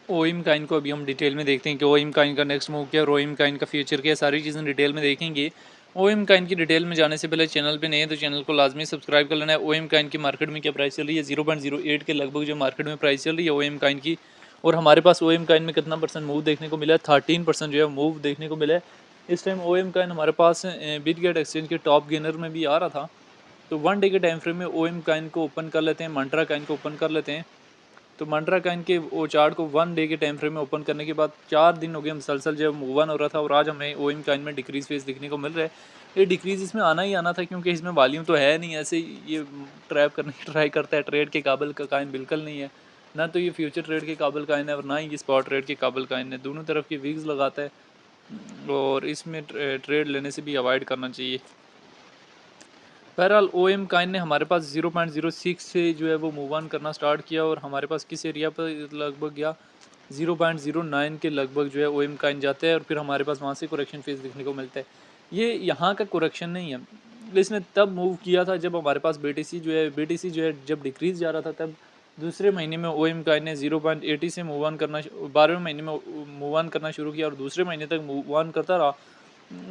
ओइम Kine को अभी हम डिटेल में देखते हैं कि ओइम काइन का नेक्स्ट मूव क्या है, ओइम काइन का फ्यूचर क्या है, सारी चीज़ें डिटेल में देखेंगे। ओइम काइन की डिटेल में जाने से पहले चैनल पे नए हैं तो चैनल को लाजमी सब्सक्राइब कर लेना है। ओइम काइन की मार्केट में क्या प्राइस चल रही है, 0.08 के लगभग जो मार्केट में प्राइस चल रही है ओइम काइन की। और हमारे पास ओइम काइन में कितना परसेंट मूव देखने को मिला है, 13% जो है मूव देखने को मिला है। इस टाइम ओइम काइन हमारे पास बिटगेट एक्सचेंज के टॉप गेनर में भी आ रहा था। तो 1 डे के टाइम फ्रेम में ओएम काइन को ओपन कर लेते हैं, मंत्रा काइन को ओपन कर लेते हैं। तो मंत्रा काइन के वो चार्ट को 1 डे के टाइम फ्रेम में ओपन करने के बाद 4 दिन हो गए मुसलसल जो मूव ऑन हो रहा था, और आज हमें ओएम काइन में डिक्रीज फेस देखने को मिल रहा है। ये डिक्रीज इसमें आना ही आना था क्योंकि इसमें वॉल्यूम तो है नहीं, ऐसे ये ट्रैप करने की ट्राई करता है। ट्रेड के काबिल का काइन बिल्कुल नहीं है, ना तो ये फ्यूचर ट्रेड के काबिल काइन है और ना ही ये स्पॉट ट्रेड के काबिल काइन है। दोनों तरफ की विग्स लगाता है और इसमें ट्रेड लेने से भी अवॉइड करना चाहिए। बहरहाल ओएम काइन ने हमारे पास 0.06 से जो है वो मूव ऑन करना स्टार्ट किया और हमारे पास किस एरिया पर लगभग गया, 0.09 के लगभग जो है ओएम काइन जाता है और फिर हमारे पास वहाँ से करेक्शन फेज देखने को मिलता है। ये यहाँ का करेक्शन नहीं है, इसने तब मूव किया था जब हमारे पास बीटीसी जो है जब डिक्रीज जा रहा था, तब दूसरे महीने में ओएम काइन ने 0.80 से मूव ऑन करना, 12वें महीने में मूव ऑन करना शुरू किया और दूसरे महीने तक मूव ऑन करता रहा।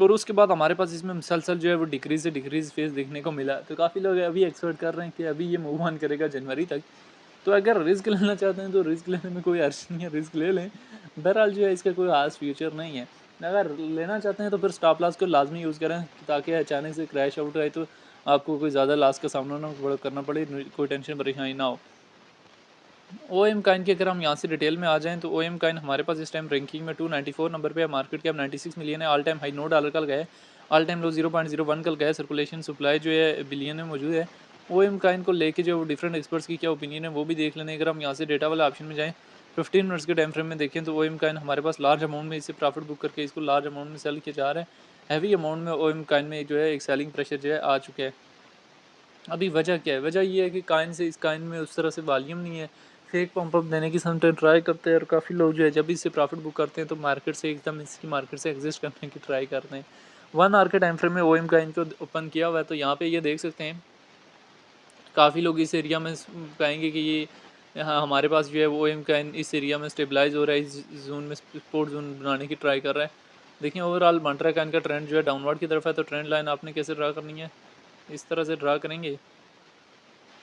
और उसके बाद हमारे पास इसमें मुसलसल जो है वो डिक्रीज से डिक्रीज फेज देखने को मिला। तो काफ़ी लोग अभी एक्सपेक्ट कर रहे हैं कि अभी ये मूव ऑन करेगा जनवरी तक। तो अगर रिस्क लेना चाहते हैं तो रिस्क लेने में कोई अर्ज नहीं है, रिस्क ले लें। बहरहाल जो है इसका कोई खास फ्यूचर नहीं है। अगर लेना चाहते हैं तो फिर स्टॉप लॉस को लाजमी यूज़ करें ताकि अचानक से क्रैश आउट आए तो आपको कोई ज़्यादा लॉस का सामना ना करना पड़े, कोई टेंशन परेशानी ना हो। ओएम काइन की अगर हम यहाँ से डिटेल में आ जाएँ तो ओएम काइन हमारे पास इस टाइम रैंकिंग में 294 नंबर पे है, मार्केट कैप 96 मिलियन है, ऑल टाइम हाई $9 कल गए, ऑल टाइम लो 0.01 कल गए, सर्कुलेशन सप्लाई जो है बिलियन में मौजूद है। ओएम काइन को लेके जो डिफरेंट एक्सपर्ट्स की क्या ओपिनियन है वो भी देख लेने। अगर हम यहाँ से डेटा वाला ऑप्शन में जाएँ, 15 मिनट्स के टाइम फ्रेम में देखें तो ओएम काइन हमारे पास लार्ज अमाउंट में इससे प्रॉफिट बुक करके इसको लार्ज अमाउंट में सेल किया जा रहा है। हैवी अमाउंट में ओएम काइन में जो है एक सेलिंग प्रेशर जो है आ चुका है। अभी वजह क्या है, वजह ये है कि काइन से इस काइन में उस तरह से वॉल्यूम नहीं है। फेक पंप अप देने की समटाइम ट्राई करते हैं और काफ़ी लोग जो है जब इससे प्रॉफिट बुक करते हैं तो मार्केट से एकदम इसकी मार्केट से एग्जिस्ट करने की ट्राई करते हैं। 1 आवर के टाइम फ्रेम में ओएम काइन को ओपन किया हुआ है, तो यहाँ पे ये देख सकते हैं काफ़ी लोग इस एरिया में कहेंगे कि ये यहाँ हमारे पास जो है वो ओएम काइन इस एरिया में स्टेबलाइज हो रहा है, इस जोन में सपोर्ट जोन बनाने की ट्राई कर रहा है। देखिए ओवरऑल मंत्रा काइन का ट्रेंड जो है डाउनवर्ड की तरफ है, तो ट्रेंड लाइन आपने कैसे ड्रा करनी है, इस तरह से ड्रा करेंगे।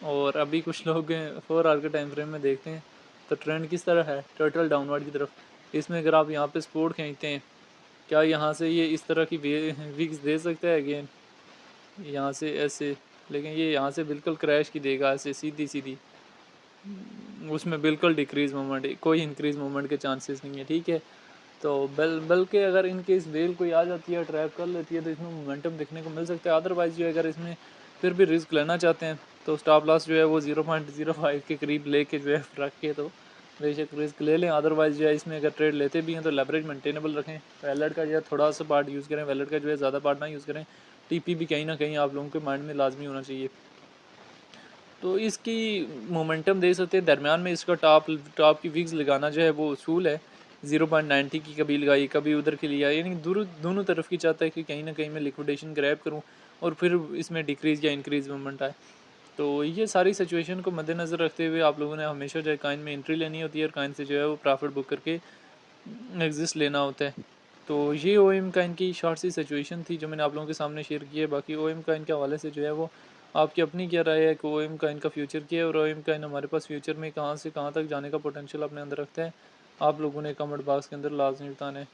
और अभी कुछ लोग 4 आवर के टाइम फ्रेम में देखते हैं तो ट्रेंड किस तरह है, टर्टल डाउनवर्ड की तरफ। इसमें अगर आप यहाँ पे सपोर्ट खींचते हैं, क्या यहाँ से ये इस तरह की विक्स दे सकता है अगेन यहाँ से ऐसे, लेकिन ये यहाँ से बिल्कुल क्रैश की देगा ऐसे सीधी सीधी। उसमें बिल्कुल डिक्रीज मूवमेंट है, कोई इंक्रीज मूवमेंट के चांसेस नहीं है, ठीक है। तो बल्कि अगर इनके इस वेल कोई आ जाती है ट्रैप कर लेती है तो इसमें मोमेंटम देखने को मिल सकता है। अदरवाइज़ जो है अगर इसमें फिर भी रिस्क लेना चाहते हैं तो स्टॉप लॉस जो है वो 0.05 के करीब लेके जो है रख के तो बेशक रिस्क ले लें। अदरवाइज़ जो है इसमें अगर ट्रेड लेते भी हैं तो लेवरेज मेंटेनेबल रखें। वैलेट का जो है थोड़ा सा पार्ट यूज़ करें, वैलेट का जो है ज़्यादा पार्ट ना यूज़ करें। टीपी भी कहीं ना कहीं आप लोगों के माइंड में लाजमी होना चाहिए। तो इसकी मोमेंटम देख सकते हैं, दरमियान में इसका टॉप की विक्स लगाना जो है वो उसूल है। 0.90 की कभी लगाई कभी उधर के लिया, यानी दोनों तरफ की चाहता है कि कहीं ना कहीं मैं लिक्विडेशन ग्रैब करूं और फिर इसमें डिक्रीज़ या इंक्रीज़ मूवमेंट आए। तो ये सारी सिचुएशन को मद्देनज़र रखते हुए आप लोगों ने हमेशा जो है काइन में एंट्री लेनी होती है और काइन से जो है वो प्रॉफिट बुक करके एग्जिस्ट लेना होता है। तो ये ओ एम काइन की शॉर्ट सी सिचुएशन थी जो मैंने आप लोगों के सामने शेयर की है। बाकी ओ एम काइन के हवाले से जो है वो आपकी अपनी क्या राय है कि ओ एम काइन का फ्यूचर क्या है और ओ एम काइन हमारे पास फ्यूचर में कहाँ से कहाँ तक जाने का पोटेंशियल अपने अंदर रखता है, आप लोगों ने कमेंट बॉक्स के अंदर लाजमी बताना है।